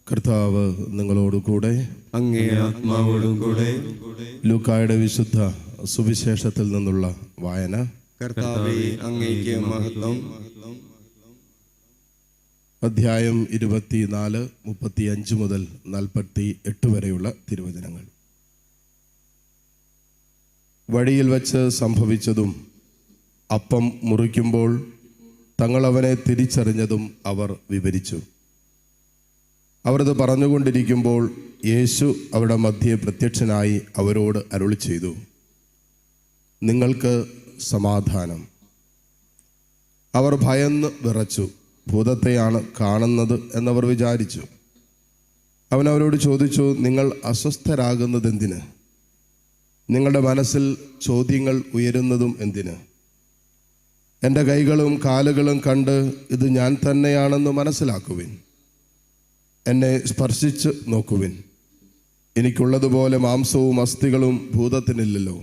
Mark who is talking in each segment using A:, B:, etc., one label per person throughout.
A: കർത്താവ് നിങ്ങളോടുകൂടെ,
B: അങ്ങേ ആത്മാവോടും കൂടെ.
A: ലൂക്കായുടെ വിശുദ്ധ സുവിശേഷത്തിൽ നിന്നുള്ള വായന.
B: കർത്താവേ, അങ്ങേക്ക് മഹത്വം.
A: അധ്യായം 24, 35 മുതൽ 48 വരെയുള്ള തിരുവചനങ്ങൾ. വഴിയിൽ വച്ച് സംഭവിച്ചതും അപ്പം മുറിക്കുമ്പോൾ തങ്ങളവനെ തിരിച്ചറിഞ്ഞതും അവർ വിവരിച്ചു. അവരത് പറഞ്ഞുകൊണ്ടിരിക്കുമ്പോൾ യേശു അവരുടെ മധ്യേ പ്രത്യക്ഷനായി അവരോട് അരുളി ചെയ്തു, നിങ്ങൾക്ക് സമാധാനം. അവർ ഭയന്ന് വിറച്ചു, ഭൂതത്തെയാണ് കാണുന്നത് എന്നവർ വിചാരിച്ചു. അവൻ അവരോട് ചോദിച്ചു, നിങ്ങൾ അസ്വസ്ഥരാകുന്നത് എന്തിന്? നിങ്ങളുടെ മനസ്സിൽ ചോദ്യങ്ങൾ ഉയരുന്നതും എന്തിന്? എൻ്റെ കൈകളും കാലുകളും കണ്ട് ഇത് ഞാൻ തന്നെയാണെന്ന് മനസ്സിലാക്കുവിൻ. എന്നെ സ്പർശിച്ച് നോക്കുവിൻ. എനിക്കുള്ളതുപോലെ മാംസവും അസ്ഥികളും ഭൂതത്തിനില്ലല്ലോ.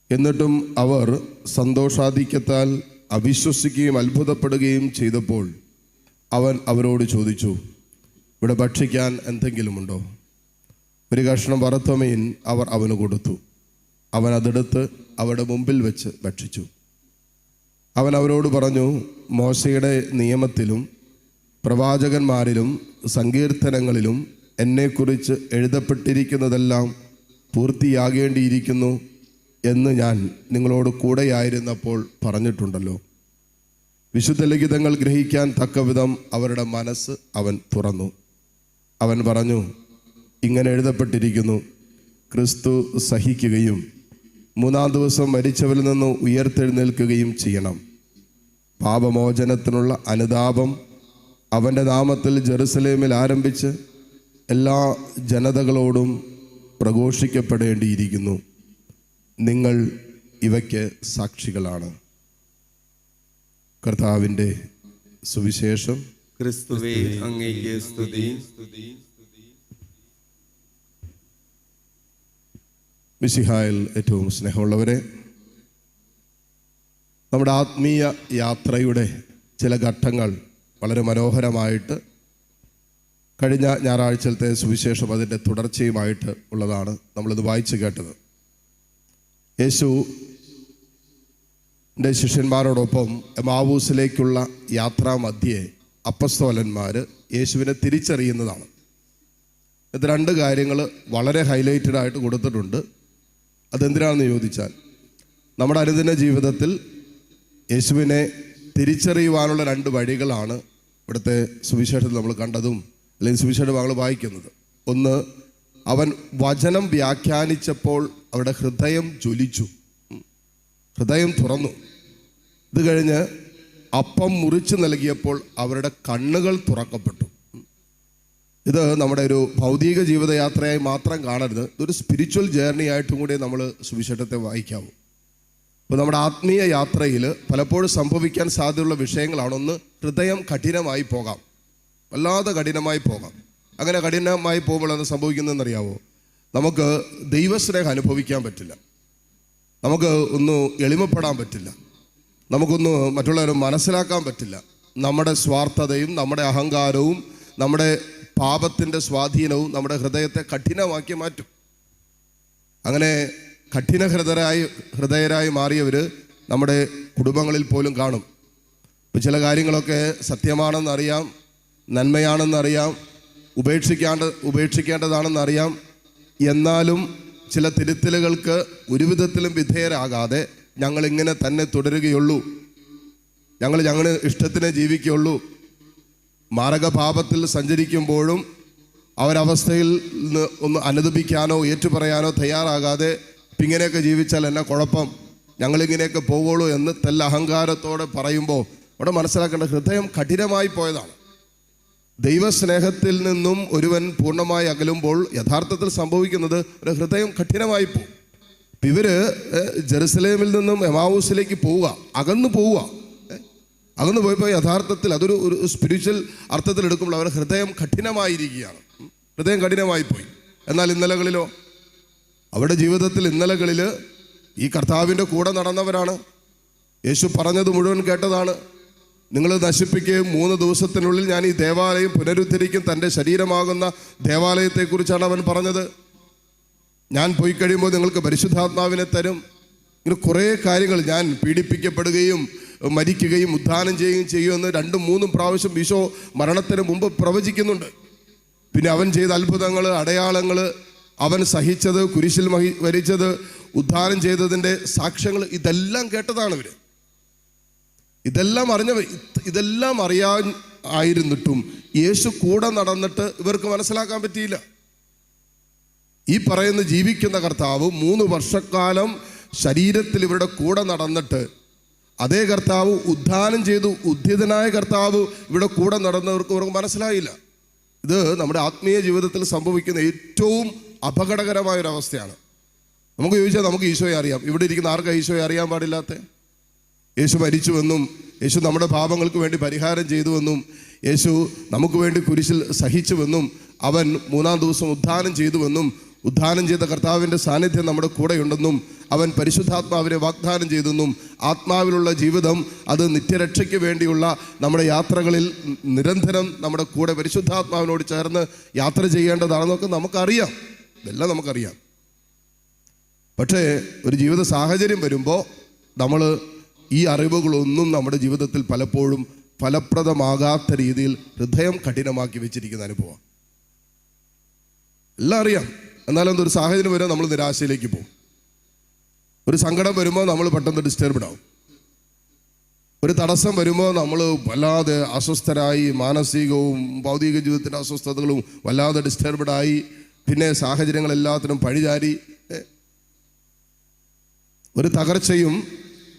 A: എന്നിട്ടും അവർ സന്തോഷാധിക്യത്താൽ അവിശ്വസിക്കുകയും അത്ഭുതപ്പെടുകയും ചെയ്തപ്പോൾ അവൻ അവരോട് ചോദിച്ചു, ഇവിടെ ഭക്ഷിക്കാൻ എന്തെങ്കിലുമുണ്ടോ? ഒരു കഷ്ണം വറുത്ത മീൻ അവർ അവന് കൊടുത്തു. അവൻ അതെടുത്ത് അവരുടെ മുമ്പിൽ വെച്ച് ഭക്ഷിച്ചു. അവൻ അവരോട് പറഞ്ഞു, മോശയുടെ നിയമത്തിലും പ്രവാചകന്മാരിലും സങ്കീർത്തനങ്ങളിലും എന്നെക്കുറിച്ച് എഴുതപ്പെട്ടിരിക്കുന്നതെല്ലാം പൂർത്തിയാകേണ്ടിയിരിക്കുന്നു എന്ന് ഞാൻ നിങ്ങളോട് കൂടെയായിരുന്നപ്പോൾ പറഞ്ഞിട്ടുണ്ടല്ലോ. വിശുദ്ധ ലിഖിതങ്ങൾ ഗ്രഹിക്കാൻ തക്കവിധം അവരുടെ മനസ്സ് അവൻ തുറന്നു. അവൻ പറഞ്ഞു, ഇങ്ങനെ എഴുതപ്പെട്ടിരിക്കുന്നു, ക്രിസ്തു സഹിക്കുകയും 3-ാം ദിവസം മരിച്ചവരിൽ നിന്ന് ഉയർത്തെഴുന്നേൽക്കുകയും ചെയ്യണം. പാപമോചനത്തിനുള്ള അനുതാപം അവൻ്റെ നാമത്തിൽ ജെറുസലേമിൽ ആരംഭിച്ച് എല്ലാ ജനതകളോടും പ്രഘോഷിക്കപ്പെടേണ്ടിയിരിക്കുന്നു. നിങ്ങൾ ഇവയ്ക്ക് സാക്ഷികളാണ്. കർത്താവിൻ്റെ സുവിശേഷം.
B: ക്രിസ്തുവേ, അങ്ങേക്ക് സ്തുതി.
A: മിശിഹായിൽ ഏറ്റവും സ്നേഹമുള്ളവരെ, നമ്മുടെ ആത്മീയ യാത്രയുടെ ചില ഘട്ടങ്ങൾ വളരെ മനോഹരമായിട്ട് കഴിഞ്ഞ ഞായറാഴ്ചത്തെ സുവിശേഷം അതിൻ്റെ തുടർച്ചയുമായിട്ട് ഉള്ളതാണ് നമ്മളിത് വായിച്ചു കേട്ടത്. യേശുവിൻ്റെ ശിഷ്യന്മാരോടൊപ്പം എമാവൂസിലേക്കുള്ള യാത്രാമധ്യേ അപ്പസ്തോലന്മാർ യേശുവിനെ തിരിച്ചറിയുന്നതാണ്. ഇത് 2 കാര്യങ്ങൾ വളരെ ഹൈലൈറ്റഡ് ആയിട്ട് കൊടുത്തിട്ടുണ്ട്. അതെന്തിനാണെന്ന് ചോദിച്ചാൽ, നമ്മുടെ അനുദിന ജീവിതത്തിൽ യേശുവിനെ തിരിച്ചറിയുവാനുള്ള 2 വഴികളാണ് ഇവിടുത്തെ സുവിശേഷത്തിൽ നമ്മൾ കണ്ടതും അല്ലെങ്കിൽ സുവിശേഷ ഭാഗങ്ങൾ വായിക്കുന്നത്. ഒന്ന്, അവൻ വചനം വ്യാഖ്യാനിച്ചപ്പോൾ അവരുടെ ഹൃദയം ജ്വലിച്ചു, ഹൃദയം തുറന്നു. ഇത് കഴിഞ്ഞ് അപ്പം മുറിച്ച് നൽകിയപ്പോൾ അവരുടെ കണ്ണുകൾ തുറക്കപ്പെട്ടു. ഇത് നമ്മുടെ ഒരു ഭൗതിക ജീവിതയാത്രയായി മാത്രം കാണരുത്, ഇതൊരു സ്പിരിച്വൽ ജേർണി ആയിട്ടും കൂടി നമ്മൾ സുവിശേഷത്തെ വായിക്കാവൂ. അപ്പോൾ നമ്മുടെ ആത്മീയ യാത്രയിൽ പലപ്പോഴും സംഭവിക്കാൻ സാധ്യതയുള്ള വിഷയങ്ങളാണ്. ഒന്ന്, ഹൃദയം കഠിനമായി പോകാം, വല്ലാതെ കഠിനമായി പോകാം. അങ്ങനെ കഠിനമായി പോകുമ്പോൾ അത് സംഭവിക്കുന്നതെന്നറിയാവോ? നമുക്ക് ദൈവസ്നേഹം അനുഭവിക്കാൻ പറ്റില്ല, നമുക്ക് ഒന്ന് എളിമപ്പെടാൻ പറ്റില്ല, നമുക്കൊന്ന് മറ്റുള്ളവരെ മനസ്സിലാക്കാൻ പറ്റില്ല. നമ്മുടെ സ്വാർത്ഥതയും നമ്മുടെ അഹങ്കാരവും നമ്മുടെ പാപത്തിൻ്റെ സ്വാധീനവും നമ്മുടെ ഹൃദയത്തെ കഠിനമാക്കി മാറ്റും. അങ്ങനെ ഹൃദയരായി മാറിയവർ നമ്മുടെ കുടുംബങ്ങളിൽ പോലും കാണും. ഇപ്പോൾ ചില കാര്യങ്ങളൊക്കെ സത്യമാണെന്നറിയാം, നന്മയാണെന്നറിയാം, ഉപേക്ഷിക്കേണ്ടതാണെന്നറിയാം. എന്നാലും ചില തിരുത്തലുകൾക്ക് ഒരു വിധത്തിലും വിധേയരാകാതെ ഞങ്ങളിങ്ങനെ തന്നെ തുടരുകയുള്ളൂ, ഞങ്ങൾ ഇഷ്ടത്തിനെ ജീവിക്കുകയുള്ളൂ. മാരകപാപത്തിൽ സഞ്ചരിക്കുമ്പോഴും അവരവസ്ഥയിൽ നിന്ന് ഒന്ന് അനുദപിക്കാനോ ഏറ്റുപറയാനോ തയ്യാറാകാതെ ഇങ്ങനെയൊക്കെ ജീവിച്ചാൽ എന്നാ കുഴപ്പം, ഞങ്ങളിങ്ങനെയൊക്കെ പോവുള്ളൂ എന്ന് തെല്ല അഹങ്കാരത്തോടെ പറയുമ്പോൾ അവിടെ മനസ്സിലാക്കേണ്ട ഹൃദയം കഠിനമായി പോയതാണ്. ദൈവസ്നേഹത്തിൽ നിന്നും ഒരുവൻ പൂർണ്ണമായി അകലുമ്പോൾ യഥാർത്ഥത്തിൽ സംഭവിക്കുന്നത് ഒരു ഹൃദയം കഠിനമായി പോകും. ഇവര് ജെറുസലേമിൽ നിന്നും എമാവൂസിലേക്ക് പോവുക, അകന്നു പോയപ്പോൾ യഥാർത്ഥത്തിൽ അതൊരു സ്പിരിച്വൽ അർത്ഥത്തിൽ എടുക്കുമ്പോൾ അവരുടെ ഹൃദയം കഠിനമായിരിക്കുകയാണ്. ഹൃദയം കഠിനമായി പോയി. എന്നാൽ ഇന്നലകളിലോ, അവരുടെ ജീവിതത്തിൽ ഇന്നലകളിൽ ഈ കർത്താവിൻ്റെ കൂടെ നടന്നവരാണ്, യേശു പറഞ്ഞത് മുഴുവൻ കേട്ടതാണ്, നിങ്ങൾ നശിപ്പിക്കുകയും 3 ദിവസത്തിനുള്ളിൽ ഞാൻ ഈ ദേവാലയം പുനരുദ്ധരിക്കും. തൻ്റെ ശരീരമാകുന്ന ദേവാലയത്തെക്കുറിച്ചാണ് അവൻ പറഞ്ഞത്. ഞാൻ പോയി കഴിയുമ്പോൾ നിങ്ങൾക്ക് പരിശുദ്ധാത്മാവിനെ തരും. ഇങ്ങനെ കുറേ കാര്യങ്ങൾ, ഞാൻ പീഡിപ്പിക്കപ്പെടുകയും മരിക്കുകയും ഉദ്ധാനം ചെയ്യുകയും ചെയ്യുമെന്ന് 2-3 പ്രാവശ്യം ഈശോ മരണത്തിന് മുമ്പ് പ്രവചിക്കുന്നുണ്ട്. പിന്നെ അവൻ ചെയ്ത അത്ഭുതങ്ങൾ, അടയാളങ്ങൾ, അവൻ സഹിച്ചത്, കുരിശിൽ മരിച്ചത്, ഉദ്ധാനം ചെയ്തതിൻ്റെ സാക്ഷ്യങ്ങൾ, ഇതെല്ലാം കേട്ടതാണ് ഇവർ. ഇതെല്ലാം അറിയാൻ ആയിരുന്നിട്ടും യേശു കൂടെ നടന്നിട്ട് ഇവർക്ക് മനസ്സിലാക്കാൻ പറ്റിയില്ല. ഈ പറയുന്ന ജീവിക്കുന്ന കർത്താവ് 3 വർഷക്കാലം ശരീരത്തിൽ ഇവരുടെ കൂടെ നടന്നിട്ട്, അതേ കർത്താവ് ഉദ്ധാനം ചെയ്തു, ഉദ്ധിതനായ കർത്താവ് ഇവിടെ കൂടെ നടന്നവർക്ക് ഇവർക്ക് മനസ്സിലായില്ല. ഇത് നമ്മുടെ ആത്മീയ ജീവിതത്തിൽ സംഭവിക്കുന്ന ഏറ്റവും അപകടകരമായൊരവസ്ഥയാണ്. നമുക്ക് ചോദിച്ചാൽ നമുക്ക് ഈശോയെ അറിയാം. ഇവിടെ ഇരിക്കുന്ന ആർക്കാ ഈശോയെ അറിയാൻ പാടില്ലാത്ത? യേശു മരിച്ചുവെന്നും യേശു നമ്മുടെ പാപങ്ങൾക്ക് വേണ്ടി പരിഹാരം ചെയ്തുവെന്നും യേശു നമുക്ക് വേണ്ടി കുരിശിൽ സഹിച്ചുവെന്നും അവൻ 3-ാം ദിവസം ഉദ്ധാനം ചെയ്തുവെന്നും ഉദ്ധാനം ചെയ്ത കർത്താവിൻ്റെ സാന്നിധ്യം നമ്മുടെ കൂടെയുണ്ടെന്നും അവൻ പരിശുദ്ധാത്മാവിനെ വാഗ്ദാനം ചെയ്തെന്നും ആത്മാവിലുള്ള ജീവിതം അത് നിത്യരക്ഷയ്ക്ക് വേണ്ടിയുള്ള നമ്മുടെ യാത്രകളിൽ നിരന്തരം നമ്മുടെ കൂടെ പരിശുദ്ധാത്മാവിനോട് ചേർന്ന് യാത്ര ചെയ്യേണ്ടതാണെന്നൊക്കെ നമുക്കറിയാം. ഇതെല്ലാം നമുക്കറിയാം. പക്ഷേ ഒരു ജീവിത സാഹചര്യം വരുമ്പോൾ നമ്മൾ ഈ അറിവുകളൊന്നും നമ്മുടെ ജീവിതത്തിൽ പലപ്പോഴും ഫലപ്രദമാകാത്ത രീതിയിൽ ഹൃദയം കഠിനമാക്കി വെച്ചിരിക്കുന്ന അനുഭവം എല്ലാം അറിയാം. എന്നാലും എന്തൊരു സാഹചര്യം വരുമ്പോൾ നമ്മൾ നിരാശയിലേക്ക് പോകും. ഒരു സങ്കടം വരുമ്പോൾ നമ്മൾ പെട്ടെന്ന് ഡിസ്റ്റർബ്ഡ് ആവും. ഒരു തടസ്സം വരുമ്പോൾ നമ്മൾ വല്ലാതെ അസ്വസ്ഥരായി, മാനസികവും ഭൗതിക ജീവിതത്തിൻ്റെ അസ്വസ്ഥതകളും വല്ലാതെ ഡിസ്റ്റർബ്ഡായി, പിന്നെ സാഹചര്യങ്ങളെല്ലാത്തിനും പഴിചാരി. ഒരു തകർച്ചയും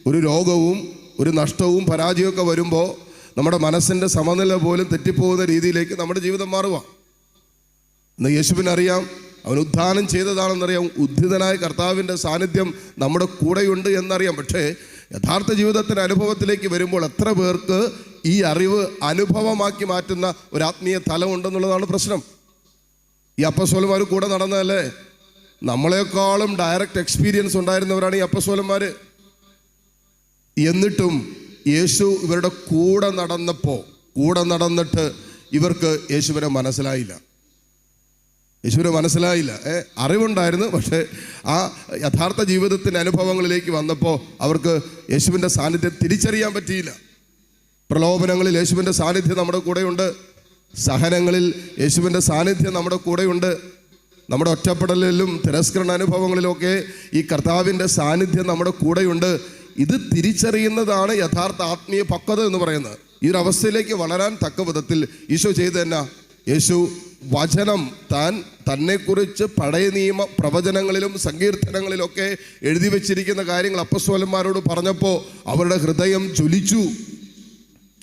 A: ഒരു രോഗവും ഒരു നഷ്ടവും പരാജയമൊക്കെ വരുമ്പോൾ നമ്മുടെ മനസ്സിൻ്റെ സമനില പോലും തെറ്റിപ്പോകുന്ന രീതിയിലേക്ക് നമ്മുടെ ജീവിതം മാറുക. ഇന്ന് യേശുവിനറിയാം, അവൻ ഉദ്ധാനം ചെയ്തതാണെന്നറിയാം, ഉദ്ധിതനായ കർത്താവിൻ്റെ സാന്നിധ്യം നമ്മുടെ കൂടെയുണ്ട് എന്നറിയാം. പക്ഷേ യഥാർത്ഥ ജീവിതത്തിൻ്റെ അനുഭവത്തിലേക്ക് വരുമ്പോൾ എത്ര പേർക്ക് ഈ അറിവ് അനുഭവമാക്കി മാറ്റുന്ന ഒരു ആത്മീയ തലമുണ്ടെന്നുള്ളതാണ് പ്രശ്നം. ഈ അപ്പസ്തോലന്മാർ കൂടെ നടന്നതല്ലേ? നമ്മളെക്കാളും ഡയറക്റ്റ് എക്സ്പീരിയൻസ് ഉണ്ടായിരുന്നവരാണ് ഈ അപ്പസ്തോലന്മാർ. എന്നിട്ടും യേശു ഇവരുടെ കൂടെ നടന്നിട്ട് ഇവർക്ക് യേശുവിനെ മനസ്സിലായില്ല. അറിവുണ്ടായിരുന്നു, പക്ഷേ ആ യഥാർത്ഥ ജീവിതത്തിൻ്റെ അനുഭവങ്ങളിലേക്ക് വന്നപ്പോൾ അവർക്ക് യേശുവിൻ്റെ സാന്നിധ്യം തിരിച്ചറിയാൻ പറ്റിയില്ല. പ്രലോഭനങ്ങളിൽ യേശുവിൻ്റെ സാന്നിധ്യം നമ്മുടെ കൂടെയുണ്ട്. സഹനങ്ങളിൽ യേശുവിൻ്റെ സാന്നിധ്യം നമ്മുടെ കൂടെയുണ്ട്. നമ്മുടെ ഒറ്റപ്പെടലിലും തിരസ്കരണ അനുഭവങ്ങളിലൊക്കെ ഈ കർത്താവിൻ്റെ സാന്നിധ്യം നമ്മുടെ കൂടെയുണ്ട്. ഇത് തിരിച്ചറിയുന്നതാണ് യഥാർത്ഥ ആത്മീയ പക്വത എന്ന് പറയുന്നത്. ഈ ഒരു അവസ്ഥയിലേക്ക് വളരാൻ തക്ക വിധത്തിൽ ഈശോ ചെയ്ത് തന്നെ യേശു വചനം തന്നെക്കുറിച്ച് പഴയ നിയമ പ്രവചനങ്ങളിലും സങ്കീർത്തനങ്ങളിലൊക്കെ എഴുതി വച്ചിരിക്കുന്ന കാര്യങ്ങൾ അപ്പസ്തോലന്മാരോട് പറഞ്ഞപ്പോൾ അവരുടെ ഹൃദയം ജ്വലിച്ചു.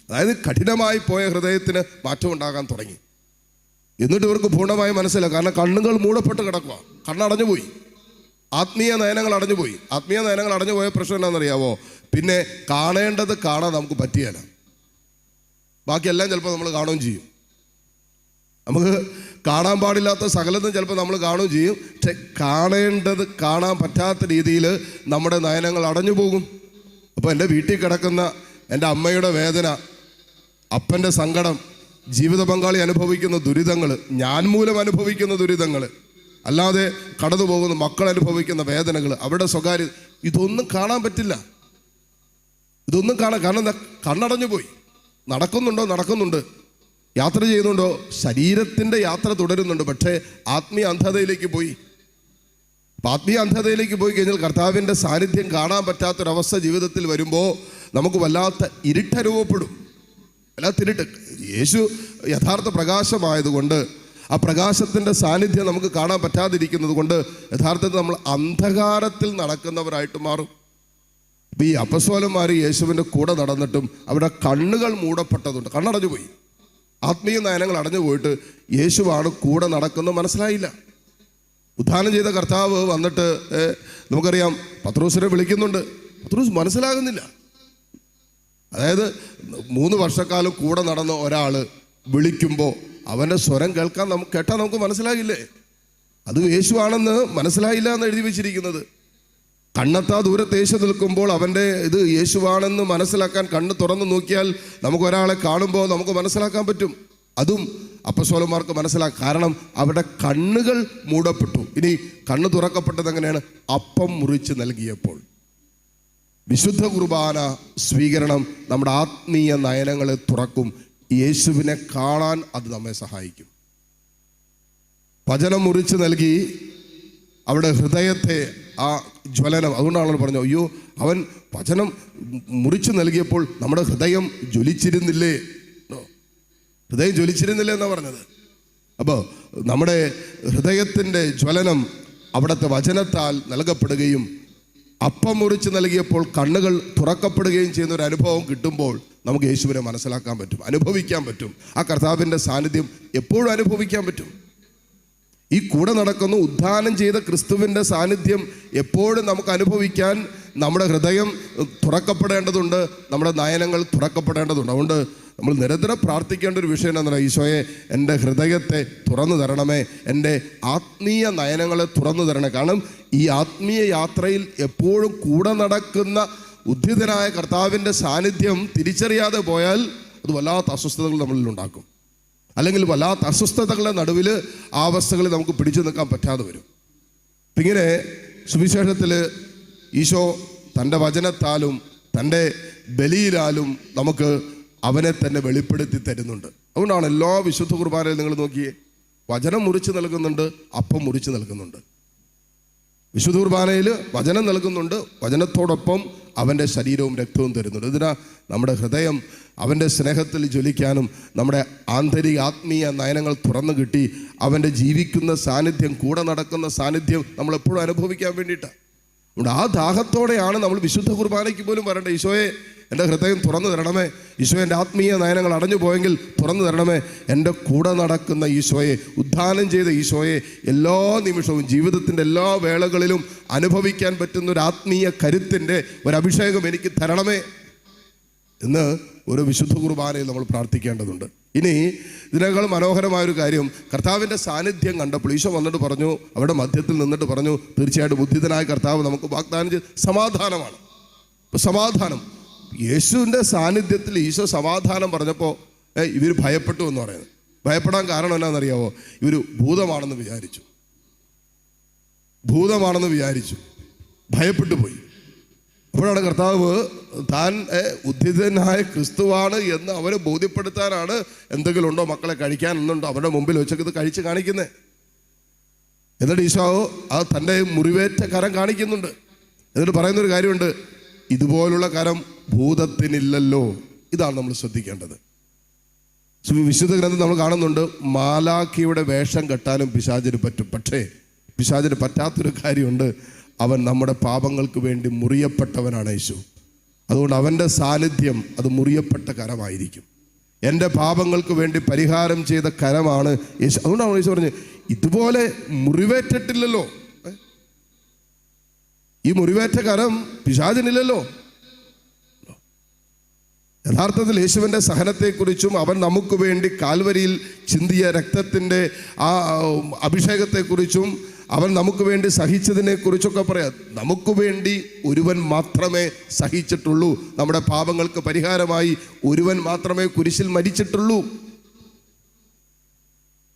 A: അതായത് കഠിനമായി പോയ ഹൃദയത്തിന് മാറ്റം ഉണ്ടാകാൻ തുടങ്ങി. എന്നിട്ട് ഇവർക്ക് പൂർണ്ണമായി മനസ്സിലായി. കാരണം കണ്ണുകൾ മൂടപ്പെട്ട് കിടക്കുക, കണ്ണടഞ്ഞുപോയി, ആത്മീയ നയനങ്ങൾ അടഞ്ഞുപോയി. ആത്മീയ നയനങ്ങൾ അടഞ്ഞുപോയ പ്രശ്നം എന്താണെന്നറിയാവോ? പിന്നെ കാണേണ്ടത് കാണാൻ നമുക്ക് പറ്റിയല്ല. ബാക്കിയെല്ലാം ചിലപ്പോൾ നമ്മൾ കാണുകയും ചെയ്യും. നമുക്ക് കാണാൻ പാടില്ലാത്ത സകലതും ചിലപ്പോൾ നമ്മൾ കാണുകയും ചെയ്യും. പക്ഷെ കാണേണ്ടത് കാണാൻ പറ്റാത്ത രീതിയിൽ നമ്മുടെ നയനങ്ങൾ അടഞ്ഞു പോകും. അപ്പോൾ എൻ്റെ വീട്ടിൽ കിടക്കുന്ന എൻ്റെ അമ്മയുടെ വേദന, അപ്പൻ്റെ സങ്കടം, ജീവിത പങ്കാളി അനുഭവിക്കുന്ന ദുരിതങ്ങൾ, ഞാൻ മൂലം അനുഭവിക്കുന്ന ദുരിതങ്ങൾ, അല്ലാതെ കടന്നു പോകുന്ന മക്കൾ അനുഭവിക്കുന്ന വേദനകൾ, അവരുടെ സ്വകാര്യ, ഇതൊന്നും കാണാൻ പറ്റില്ല. കാരണം എന്താ? കണ്ണടഞ്ഞു പോയി. നടക്കുന്നുണ്ട്, യാത്ര ചെയ്യുന്നുണ്ടോ? ശരീരത്തിൻ്റെ യാത്ര തുടരുന്നുണ്ട്, പക്ഷേ ആത്മീയ അന്ധതയിലേക്ക് പോയി. അപ്പം ആത്മീയ അന്ധതയിലേക്ക് പോയി കഴിഞ്ഞാൽ കർത്താവിൻ്റെ സാന്നിധ്യം കാണാൻ പറ്റാത്തൊരവസ്ഥ ജീവിതത്തിൽ വരുമ്പോൾ നമുക്ക് വല്ലാത്ത ഇരുട്ടനുഭവപ്പെടും. വല്ലാത്തിരുട്ട്. യേശു യഥാർത്ഥ പ്രകാശമായതുകൊണ്ട് ആ പ്രകാശത്തിൻ്റെ സാന്നിധ്യം നമുക്ക് കാണാൻ പറ്റാതിരിക്കുന്നത് കൊണ്ട് യഥാർത്ഥത്തിൽ നമ്മൾ അന്ധകാരത്തിൽ നടക്കുന്നവരായിട്ട് മാറും. അപ്പം ഈ അപ്പസ്തോലന്മാർ യേശുവിൻ്റെ കൂടെ നടന്നിട്ടും അവരുടെ കണ്ണുകൾ മൂടപ്പെട്ടതുണ്ട്, കണ്ണടഞ്ഞു പോയി, ആത്മീയ നയനങ്ങൾ അടഞ്ഞു പോയിട്ട് യേശുവാണ് കൂടെ നടക്കുന്നത് മനസ്സിലായില്ല. ഉദ്ധാനം ചെയ്ത കർത്താവ് വന്നിട്ട് നമുക്കറിയാം പത്രോസിനെ വിളിക്കുന്നുണ്ട്. പത്രോസ് മനസ്സിലാകുന്നില്ല. അതായത് 3 വർഷക്കാലം കൂടെ നടന്ന ഒരാൾ വിളിക്കുമ്പോൾ അവൻ്റെ സ്വരം കേട്ടാൽ നമുക്ക് മനസ്സിലാകില്ലേ? അത് യേശുവാണെന്ന് മനസ്സിലായില്ല എന്ന് എഴുതി വെച്ചിരിക്കുന്നത്. കണ്ണെത്താ ദൂരത്ത് യേശു നിൽക്കുമ്പോൾ അവൻ്റെ ഇത് യേശുവാണെന്ന് മനസ്സിലാക്കാൻ കണ്ണ് തുറന്ന് നോക്കിയാൽ നമുക്ക് ഒരാളെ കാണുമ്പോൾ നമുക്ക് മനസ്സിലാക്കാൻ പറ്റും. അതും അപ്പസ്തോലന്മാർക്ക് മനസ്സിലാക്കാം. കാരണം അവരുടെ കണ്ണുകൾ മൂടപ്പെട്ടു. ഇനി കണ്ണ് തുറക്കപ്പെട്ടത് എങ്ങനെയാണ്? അപ്പം മുറിച്ച് നൽകിയപ്പോൾ. വിശുദ്ധ കുർബാന സ്വീകരണം നമ്മുടെ ആത്മീയ നയനങ്ങളെ തുറക്കും. യേശുവിനെ കാണാൻ അത് നമ്മെ സഹായിക്കും. വചനം മുറിച്ച് നൽകി അവിടെ ഹൃദയത്തെ ആ ജ്വലനം, അതുകൊണ്ടാണല്ലോ പറഞ്ഞു, അയ്യോ അവൻ വചനം മുറിച്ച് നൽകിയപ്പോൾ നമ്മുടെ ഹൃദയം ജ്വലിച്ചിരുന്നില്ലേ, ഹൃദയം ജ്വലിച്ചിരുന്നില്ലേ എന്നാണ് പറഞ്ഞത്. അപ്പോൾ നമ്മുടെ ഹൃദയത്തിൻ്റെ ജ്വലനം അവിടുത്തെ വചനത്താൽ നൽകപ്പെടുകയും അപ്പം മുറിച്ച് നൽകിയപ്പോൾ കണ്ണുകൾ തുറക്കപ്പെടുകയും ചെയ്യുന്ന ഒരു അനുഭവം കിട്ടുമ്പോൾ നമുക്ക് യേശുവിനെ മനസ്സിലാക്കാൻ പറ്റും, അനുഭവിക്കാൻ പറ്റും. ആ കർത്താവിൻ്റെ സാന്നിധ്യം എപ്പോഴും അനുഭവിക്കാൻ പറ്റും. ഈ കൂടെ നടക്കുന്ന ഉദ്ധാനം ചെയ്ത ക്രിസ്തുവിൻ്റെ സാന്നിധ്യം എപ്പോഴും നമുക്ക് അനുഭവിക്കാൻ നമ്മുടെ ഹൃദയം തുറക്കപ്പെടേണ്ടതുണ്ട്, നമ്മുടെ നയനങ്ങൾ തുറക്കപ്പെടേണ്ടതുണ്ട്. അതുകൊണ്ട് നമ്മൾ നിരന്തരം പ്രാർത്ഥിക്കേണ്ട ഒരു വിഷയം എന്താണെന്ന് പറയുക, ഈശോയെ എൻ്റെ ഹൃദയത്തെ തുറന്നു തരണമേ, എൻ്റെ ആത്മീയ നയനങ്ങളെ തുറന്നു തരണേ. കാരണം ഈ ആത്മീയ യാത്രയിൽ എപ്പോഴും കൂടെ നടക്കുന്ന ഉദ്ധിതനായ കർത്താവിൻ്റെ സാന്നിധ്യം തിരിച്ചറിയാതെ പോയാൽ അത് വല്ലാത്ത അസ്വസ്ഥതകൾ നമ്മളിൽ ഉണ്ടാക്കും. അല്ലെങ്കിൽ വല്ലാത്ത അസ്വസ്ഥതകളുടെ നടുവിൽ ആ അവസ്ഥകളിൽ നമുക്ക് പിടിച്ചു നിൽക്കാൻ പറ്റാതെ വരും. അപ്പം ഇങ്ങനെ സുവിശേഷത്തിൽ ഈശോ തൻ്റെ വചനത്താലും തൻ്റെ ബലിയിലാലും നമുക്ക് അവനെ തന്നെ വെളിപ്പെടുത്തി തരുന്നുണ്ട്. അതുകൊണ്ടാണ് എല്ലാ വിശുദ്ധ കുർബാനയിൽ നിങ്ങൾ നോക്കിയേ, വചനം മുറിച്ച് നൽകുന്നുണ്ട്, അപ്പം മുറിച്ച് നൽകുന്നുണ്ട്. വിശുദ്ധ കുർബാനയിൽ വചനം നൽകുന്നുണ്ട്, വചനത്തോടൊപ്പം അവൻ്റെ ശരീരവും രക്തവും തരുന്നുണ്ട്. ഇതിനാ നമ്മുടെ ഹൃദയം അവൻ്റെ സ്നേഹത്തിൽ ജ്വലിക്കാനും നമ്മുടെ ആന്തരിക ആത്മീയ നയനങ്ങൾ തുറന്നു കിട്ടി അവൻ്റെ ജീവിക്കുന്ന സാന്നിധ്യം, കൂടെ നടക്കുന്ന സാന്നിധ്യം നമ്മളെപ്പോഴും അനുഭവിക്കാൻ വേണ്ടിയിട്ടാണ്. അതുകൊണ്ട് ആ ദാഹത്തോടെയാണ് നമ്മൾ വിശുദ്ധ കുർബാനയ്ക്ക് പോലും വരേണ്ടത്. ഈശോയെ എൻ്റെ ഹൃദയം തുറന്നു തരണമേ, ഈശോ എൻ്റെ ആത്മീയ നയനങ്ങൾ അടഞ്ഞു പോയെങ്കിൽ തുറന്നു തരണമേ, എൻ്റെ കൂടെ നടക്കുന്ന ഈശോയെ, ഉദ്ധാനം ചെയ്ത ഈശോയെ എല്ലാ നിമിഷവും ജീവിതത്തിൻ്റെ എല്ലാ വേളകളിലും അനുഭവിക്കാൻ പറ്റുന്ന ഒരു ആത്മീയ കരുത്തിൻ്റെ ഒരു അഭിഷേകം എനിക്ക് തരണമേ എന്ന് ഒരു വിശുദ്ധ കുർബാനയിൽ നമ്മൾ പ്രാർത്ഥിക്കേണ്ടതുണ്ട്. ഇനി ഇതിനേക്കാൾ മനോഹരമായൊരു കാര്യം, കർത്താവിൻ്റെ സാന്നിധ്യം കണ്ടപ്പോൾ ഈശോ വന്നിട്ട് പറഞ്ഞു, അവിടെ മധ്യത്തിൽ നിന്നിട്ട് പറഞ്ഞു, തീർച്ചയായിട്ടും ബുദ്ധിതനായ കർത്താവ് നമുക്ക് വാഗ്ദാനം ചെയ്ത് സമാധാനമാണ്. ഇപ്പം സമാധാനം, യേശുവിൻ്റെ സാന്നിധ്യത്തിൽ ഈശോ സമാധാനം പറഞ്ഞപ്പോൾ ഇവർ ഭയപ്പെട്ടു എന്ന് പറയുന്നത്. ഭയപ്പെടാൻ കാരണം എന്നാണെന്നറിയാവോ? ഇവർ ഭൂതമാണെന്ന് വിചാരിച്ചു, ഭയപ്പെട്ടു പോയി. അപ്പോഴാണ് കർത്താവ് താൻ ഉദ്ധിതനായ ക്രിസ്തുവാണ് എന്ന് അവരെ ബോധ്യപ്പെടുത്താനാണ് എന്തെങ്കിലും ഉണ്ടോ മക്കളെ കഴിക്കാൻ എന്നുണ്ടോ അവരുടെ മുമ്പിൽ വെച്ചൊക്കെ ഇത് കഴിച്ച് കാണിക്കുന്നത്. എന്നിട്ട് ഈശോ അത് തൻ്റെ മുറിവേറ്റ കരം കാണിക്കുന്നുണ്ട്. എന്നിട്ട് പറയുന്നൊരു കാര്യമുണ്ട്, ഇതുപോലുള്ള കരം ഭൂതത്തിനില്ലല്ലോ. ഇതാണ് നമ്മൾ ശ്രദ്ധിക്കേണ്ടത്. വിശുദ്ധ ഗ്രന്ഥം നമ്മൾ കാണുന്നുണ്ട്, മാലാഖയുടെ വേഷം കെട്ടാനും പിശാചിന് പറ്റും. പക്ഷേ പിശാചിന് പറ്റാത്തൊരു കാര്യമുണ്ട്, അവൻ നമ്മുടെ പാപങ്ങൾക്ക് വേണ്ടി മുറിയപ്പെട്ടവനാണ് യേശു. അതുകൊണ്ട് അവൻ്റെ സാന്നിധ്യം അത് മുറിയപ്പെട്ട കരമായിരിക്കും. എൻ്റെ പാപങ്ങൾക്ക് വേണ്ടി പരിഹാരം ചെയ്ത കരമാണ് യേശു. അതുകൊണ്ടാണ് യേശു പറഞ്ഞത്, ഇതുപോലെ മുറിവേറ്റിട്ടില്ലല്ലോ, ഈ മുറിവേറ്റ കരം പിശാചിനില്ലല്ലോ. യഥാർത്ഥത്തിൽ യേശുവിൻ്റെ സഹനത്തെക്കുറിച്ചും അവൻ നമുക്ക് വേണ്ടി കാൽവരിയിൽ ചിന്തിയ രക്തത്തിൻ്റെ ആ അഭിഷേകത്തെക്കുറിച്ചും അവൻ നമുക്ക് വേണ്ടി സഹിച്ചതിനെക്കുറിച്ചൊക്കെ പറയാം. നമുക്ക് വേണ്ടി ഒരുവൻ മാത്രമേ സഹിച്ചിട്ടുള്ളൂ, നമ്മുടെ പാപങ്ങൾക്ക് പരിഹാരമായി ഒരുവൻ മാത്രമേ കുരിശിൽ മരിച്ചിട്ടുള്ളൂ.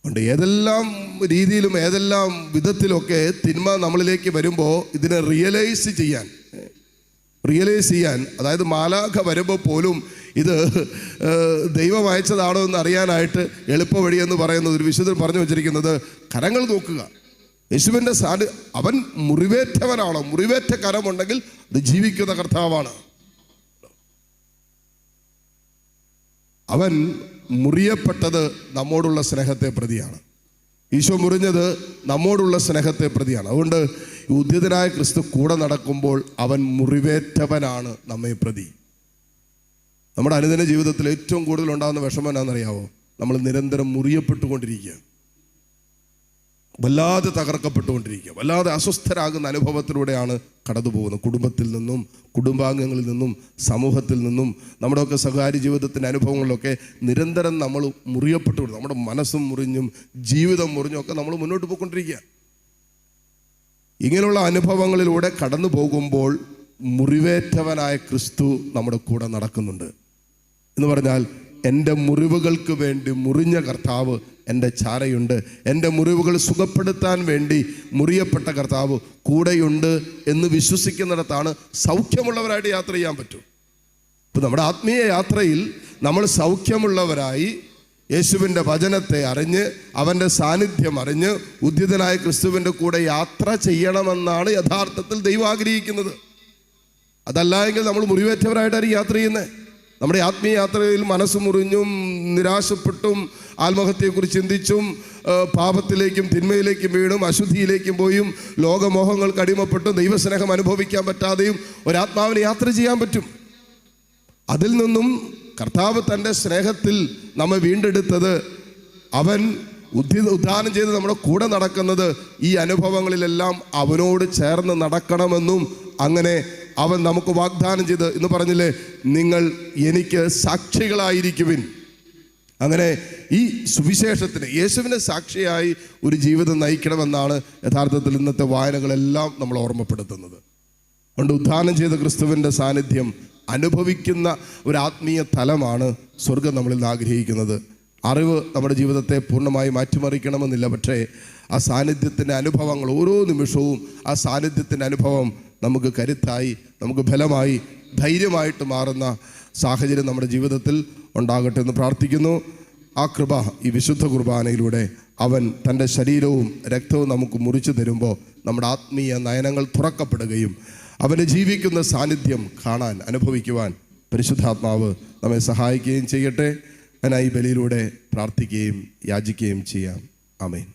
A: ഉണ്ട് ഏതെല്ലാം രീതിയിലും ഏതെല്ലാം വിധത്തിലൊക്കെ തിന്മ നമ്മളിലേക്ക് വരുമ്പോൾ ഇതിനെ റിയലൈസ് ചെയ്യാൻ, അതായത് മാലാഖ വരുമ്പോൾ പോലും ഇത് ദൈവം അയച്ചതാണോ എന്ന് അറിയാനായിട്ട് എളുപ്പവഴി എന്ന് പറയുന്നത് ഒരു വിശുദ്ധൻ പറഞ്ഞു വച്ചിരിക്കുന്നത്, കരങ്ങൾ നോക്കുക. യേശുവിൻ്റെ അവൻ മുറിവേറ്റവനാണോ? മുറിവേറ്റ കരമുണ്ടെങ്കിൽ അത് ജീവിക്കുന്ന കർത്താവാണ്. അവൻ മുറിയപ്പെട്ടത് നമ്മോടുള്ള സ്നേഹത്തെ പ്രതിയാണ്. ഈശോ മുറിഞ്ഞത് നമ്മോടുള്ള സ്നേഹത്തെ പ്രതിയാണ്. അതുകൊണ്ട് ഉദ്ധിതനായ ക്രിസ്തു കൂടെ നടക്കുമ്പോൾ അവൻ മുറിവേറ്റവനാണ് നമ്മെ പ്രതി. നമ്മുടെ അനുദിന ജീവിതത്തിൽ ഏറ്റവും കൂടുതൽ ഉണ്ടാകുന്ന വിഷമം എന്നാണെന്നറിയാവോ? നമ്മൾ നിരന്തരം മുറിയപ്പെട്ടുകൊണ്ടിരിക്കുക, വല്ലാതെ തകർക്കപ്പെട്ടുകൊണ്ടിരിക്കുക, വല്ലാതെ അസ്വസ്ഥരാകുന്ന അനുഭവത്തിലൂടെയാണ് കടന്നു പോകുന്നത്. കുടുംബത്തിൽ നിന്നും, കുടുംബാംഗങ്ങളിൽ നിന്നും, സമൂഹത്തിൽ നിന്നും, നമ്മുടെയൊക്കെ സ്വകാര്യ ജീവിതത്തിൻ്റെ അനുഭവങ്ങളിലൊക്കെ നിരന്തരം നമ്മൾ മുറിയപ്പെട്ടുകൊണ്ട് നമ്മുടെ മനസ്സും മുറിഞ്ഞും ജീവിതം മുറിഞ്ഞും ഒക്കെ നമ്മൾ മുന്നോട്ട് പോയിക്കൊണ്ടിരിക്കുക. ഇങ്ങനെയുള്ള അനുഭവങ്ങളിലൂടെ കടന്നു പോകുമ്പോൾ മുറിവേറ്റവനായ ക്രിസ്തു നമ്മുടെ കൂടെ നടക്കുന്നുണ്ട് എന്ന് പറഞ്ഞാൽ എൻ്റെ മുറിവുകൾക്ക് വേണ്ടി മുറിഞ്ഞ കർത്താവ് എൻ്റെ ചാരയുണ്ട്, എൻ്റെ മുറിവുകൾ സുഖപ്പെടുത്താൻ വേണ്ടി മുറിയപ്പെട്ട കർത്താവ് കൂടെയുണ്ട് എന്ന് വിശ്വസിക്കുന്നിടത്താണ് സൗഖ്യമുള്ളവരായിട്ട് യാത്ര ചെയ്യാൻ പറ്റും. ഇപ്പം നമ്മുടെ ആത്മീയ യാത്രയിൽ നമ്മൾ സൗഖ്യമുള്ളവരായി യേശുവിൻ്റെ വചനത്തെ അറിഞ്ഞ് അവൻ്റെ സാന്നിധ്യം അറിഞ്ഞ് ഉദ്ധിതനായ ക്രിസ്തുവിൻ്റെ കൂടെ യാത്ര ചെയ്യണമെന്നാണ് യഥാർത്ഥത്തിൽ ദൈവം ആഗ്രഹിക്കുന്നത്. അതല്ല എങ്കിൽ നമ്മൾ മുറിവേറ്റവരായിട്ടായിരിക്കും യാത്ര ചെയ്യുന്നത്. നമ്മുടെ ആത്മീയ യാത്രയിൽ മനസ്സ് മുറിഞ്ഞും നിരാശപ്പെട്ടും ആത്മഹത്യയെക്കുറിച്ച് ചിന്തിച്ചും പാപത്തിലേക്കും തിന്മയിലേക്കും വീണും അശുദ്ധിയിലേക്കും പോയും ലോകമോഹങ്ങൾക്ക് അടിമപ്പെട്ടും ദൈവസ്നേഹം അനുഭവിക്കാൻ പറ്റാതെയും ഒരാത്മാവിന് യാത്ര ചെയ്യാൻ പറ്റും. അതിൽ നിന്നും കർത്താവ് തൻ്റെ സ്നേഹത്തിൽ നമ്മെ വീണ്ടെടുത്തത്, അവൻ ഉദ്ധാനം ചെയ്ത് നമ്മുടെ കൂടെ നടക്കുന്നത് ഈ അനുഭവങ്ങളിലെല്ലാം അവനോട് ചേർന്ന് നടക്കണമെന്നും അങ്ങനെ അവൻ നമുക്ക് വാഗ്ദാനം ചെയ്ത് എന്ന് പറഞ്ഞില്ലേ, നിങ്ങൾ എനിക്ക് സാക്ഷികളായിരിക്കുവിൻ. അങ്ങനെ ഈ സുവിശേഷത്തിന് യേശുവിനെ സാക്ഷിയായി ഒരു ജീവിതം നയിക്കണമെന്നാണ് യഥാർത്ഥത്തിൽ ഇന്നത്തെ വായനകളെല്ലാം നമ്മൾ ഓർമ്മപ്പെടുത്തുന്നത്. അതുകൊണ്ട് ഉദ്ധാനം ചെയ്ത ക്രിസ്തുവിൻ്റെ സാന്നിധ്യം അനുഭവിക്കുന്ന ഒരു ആത്മീയ തലമാണ് സ്വർഗം നമ്മളിൽ നിന്ന് ആഗ്രഹിക്കുന്നത്. അറിവ് നമ്മുടെ ജീവിതത്തെ പൂർണ്ണമായി മാറ്റിമറിക്കണമെന്നില്ല, പക്ഷേ ആ സാന്നിധ്യത്തിൻ്റെ അനുഭവങ്ങൾ ഓരോ നിമിഷവും ആ സാന്നിധ്യത്തിൻ്റെ അനുഭവം നമുക്ക് കരുത്തായി, നമുക്ക് ബലമായി, ധൈര്യമായിട്ട് മാറുന്ന സാഹചര്യം നമ്മുടെ ജീവിതത്തിൽ ഉണ്ടാകട്ടെ എന്ന് പ്രാർത്ഥിക്കുന്നു. ആ കൃപ ഈ വിശുദ്ധ കുർബാനയിലൂടെ അവൻ തൻ്റെ ശരീരവും രക്തവും നമുക്ക് മുറിച്ചു തരുമ്പോൾ നമ്മുടെ ആത്മീയ നയനങ്ങൾ തുറക്കപ്പെടുകയും അവൻ്റെ ജീവിക്കുന്ന സാന്നിധ്യം കാണാൻ, അനുഭവിക്കുവാൻ പരിശുദ്ധാത്മാവ് നമ്മെ സഹായിക്കുകയും ചെയ്യട്ടെ. ഞാൻ ഈ ബലിയിലൂടെ പ്രാർത്ഥിക്കുകയും യാചിക്കുകയും ചെയ്യാം. ആമേൻ.